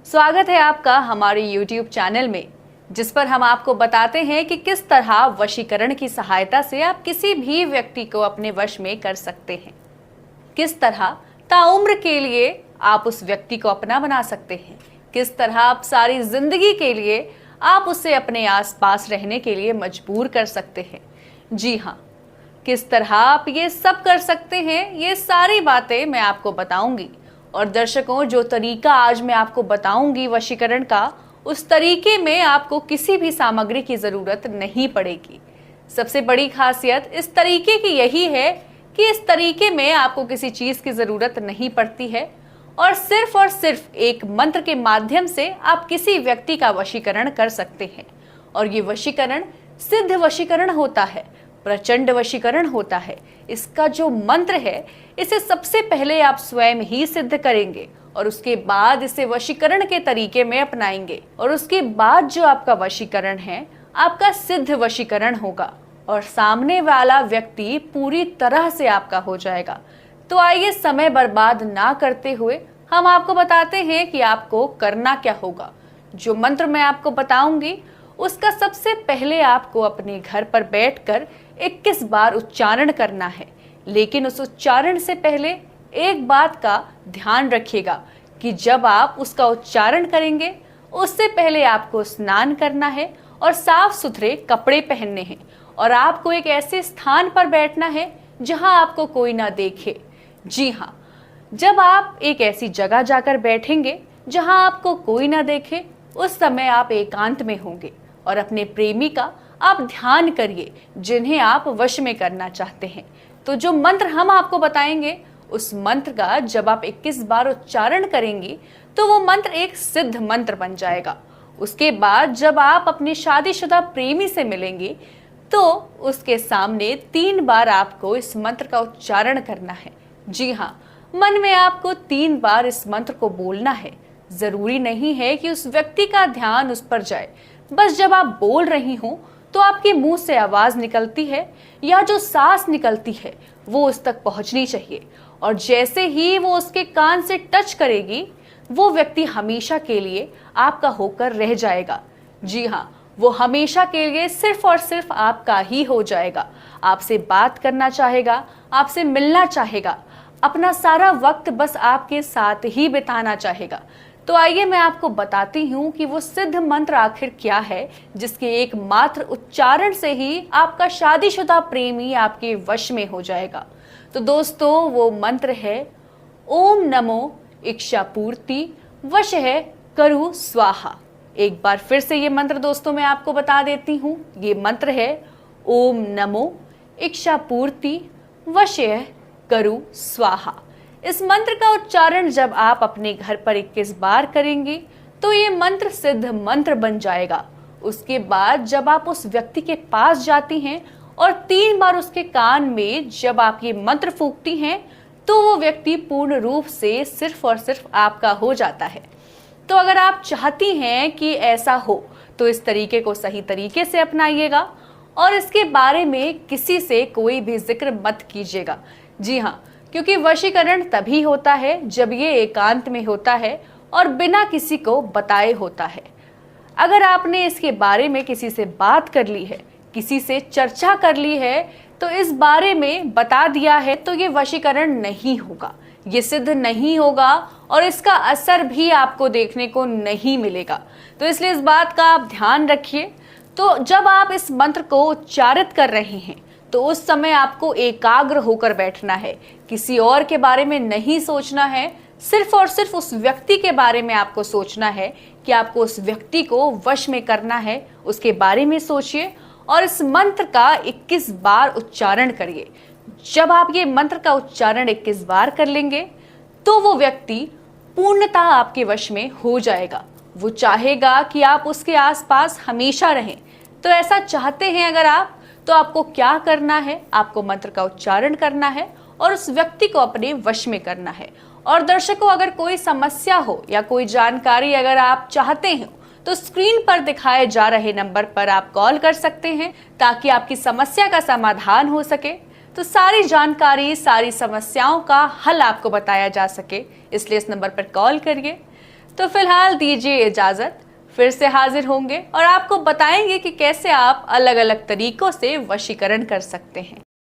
स्वागत है आपका हमारे YouTube चैनल में, जिस पर हम आपको बताते हैं कि किस तरह वशीकरण की सहायता से आप किसी भी व्यक्ति को अपने वश में कर सकते हैं। किस तरह ताउम्र के लिए आप उस व्यक्ति को अपना बना सकते हैं। किस तरह आप सारी जिंदगी के लिए आप उसे अपने आसपास रहने के लिए मजबूर कर सकते हैं। जी हाँ, किस तरह आप ये सब कर सकते हैं, ये सारी बातें मैं आपको बताऊंगी। और दर्शकों, जो तरीका आज मैं आपको बताऊंगी वशीकरण का, उस तरीके में आपको किसी भी सामग्री की जरूरत नहीं पड़ेगी। सबसे बड़ी खासियत इस तरीके की यही है कि इस तरीके में आपको किसी चीज की जरूरत नहीं पड़ती है और सिर्फ एक मंत्र के माध्यम से आप किसी व्यक्ति का वशीकरण कर सकते हैं। और ये वशीकरण सिद्ध वशीकरण होता है, प्रचंड वशीकरण होता है। इसका जो मंत्र है, इसे सबसे पहले आप स्वयं ही सिद्ध करेंगे और उसके बाद इसे वशीकरण के तरीके में अपनाएंगे और उसके बाद जो आपका वशीकरण है, आपका सिद्ध वशीकरण होगा और सामने वाला व्यक्ति पूरी तरह से आपका हो जाएगा। तो आइए समय बर्बाद ना करते हुए हम आपको बताते हैं कि आपको करना क्या होगा। जो मंत्र मैं आपको बताऊंगी उसका सबसे पहले आपको अपने घर पर बैठकर 21 बार उच्चारण करना है। लेकिन उस उच्चारण से पहले एक बात का ध्यान रखिएगा कि जब आप उसका उच्चारण करेंगे उससे पहले आपको स्नान करना है और साफ सुथरे कपड़े पहनने हैं और आपको एक ऐसे स्थान पर बैठना है जहां आपको कोई ना देखे। जी हाँ, जब आप एक ऐसी जगह जाकर बैठेंगे जहां आपको कोई ना देखे, उस समय आप एकांत में होंगे और अपने प्रेमी का आप ध्यान करिए जिन्हें आप वश में करना चाहते हैं। तो जो मंत्र हम आपको बताएंगे, उस मंत्र का जब आप 21 बार उच्चारण करेंगी तो वो मंत्र एक सिद्ध मंत्र बन जाएगा। उसके बाद जब आप अपने शादीशुदा प्रेमी से मिलेंगी तो उसके सामने 3 बार आपको इस मंत्र का उच्चारण करना है। जी हाँ, मन में आपको 3 बार इस मंत्र को बोलना है। जरूरी नहीं है कि उस व्यक्ति का ध्यान उस पर जाए, बस जब आप बोल रही हो तो आपके मुंह से आवाज निकलती है या जो सांस निकलती है वो उस तक पहुंचनी चाहिए और जैसे ही वो उसके कान से टच करेगी, वो व्यक्ति हमेशा के लिए आपका होकर रह जाएगा। जी हाँ, वो हमेशा के लिए सिर्फ और सिर्फ आपका ही हो जाएगा। आपसे बात करना चाहेगा, आपसे मिलना चाहेगा, अपना सारा वक्त बस आपके साथ ही बिताना चाहेगा। तो आइए मैं आपको बताती हूँ कि वो सिद्ध मंत्र आखिर क्या है, जिसके एकमात्र उच्चारण से ही आपका शादीशुदा प्रेमी आपके वश में हो जाएगा। तो दोस्तों, वो मंत्र है ओम नमो इच्छापूर्ति वशः करु स्वाहा। एक बार फिर से ये मंत्र दोस्तों मैं आपको बता देती हूँ। ये मंत्र है ओम नमो इच्छापूर्ति वशः करु स्वाहा। इस मंत्र का उच्चारण जब आप अपने घर पर 21 बार करेंगे तो ये मंत्र सिद्ध मंत्र बन जाएगा। उसके बाद जब आप उस व्यक्ति के पास जाती हैं और 3 बार उसके कान में जब आप ये मंत्र फूंकती हैं तो वो व्यक्ति पूर्ण रूप से सिर्फ और सिर्फ आपका हो जाता है। तो अगर आप चाहती हैं कि ऐसा हो तो इस तरीके को सही तरीके से अपनाइएगा और इसके बारे में किसी से कोई भी जिक्र मत कीजिएगा। जी हाँ, क्योंकि वशीकरण तभी होता है जब ये एकांत में होता है और बिना किसी को बताए होता है। अगर आपने इसके बारे में किसी से बात कर ली है, किसी से चर्चा कर ली है, तो इस बारे में बता दिया है, तो ये वशीकरण नहीं होगा, ये सिद्ध नहीं होगा और इसका असर भी आपको देखने को नहीं मिलेगा। तो इसलिए इस बात का आप ध्यान रखिए। तो जब आप इस मंत्र को उच्चारित कर रहे हैं तो उस समय आपको एकाग्र होकर बैठना है, किसी और के बारे में नहीं सोचना है, सिर्फ और सिर्फ उस व्यक्ति के बारे में आपको सोचना है कि आपको उस व्यक्ति को वश में करना है। उसके बारे में सोचिए और इस मंत्र का 21 बार उच्चारण करिए। जब आप ये मंत्र का उच्चारण 21 बार कर लेंगे तो वो व्यक्ति पूर्णतः आपके वश में हो जाएगा। वो चाहेगा कि आप उसके आसपास हमेशा रहें। तो ऐसा चाहते हैं अगर आप, तो आपको क्या करना है, आपको मंत्र का उच्चारण करना है और उस व्यक्ति को अपने वश में करना है। और दर्शकों, अगर कोई समस्या हो या कोई जानकारी अगर आप चाहते हो तो स्क्रीन पर दिखाए जा रहे नंबर पर आप कॉल कर सकते हैं ताकि आपकी समस्या का समाधान हो सके। तो सारी जानकारी, सारी समस्याओं का हल आपको बताया जा सके, इसलिए इस नंबर पर कॉल करिए। तो फिलहाल दीजिए इजाजत, फिर से हाजिर होंगे और आपको बताएंगे कि कैसे आप अलग अलग तरीकों से वशीकरण कर सकते हैं।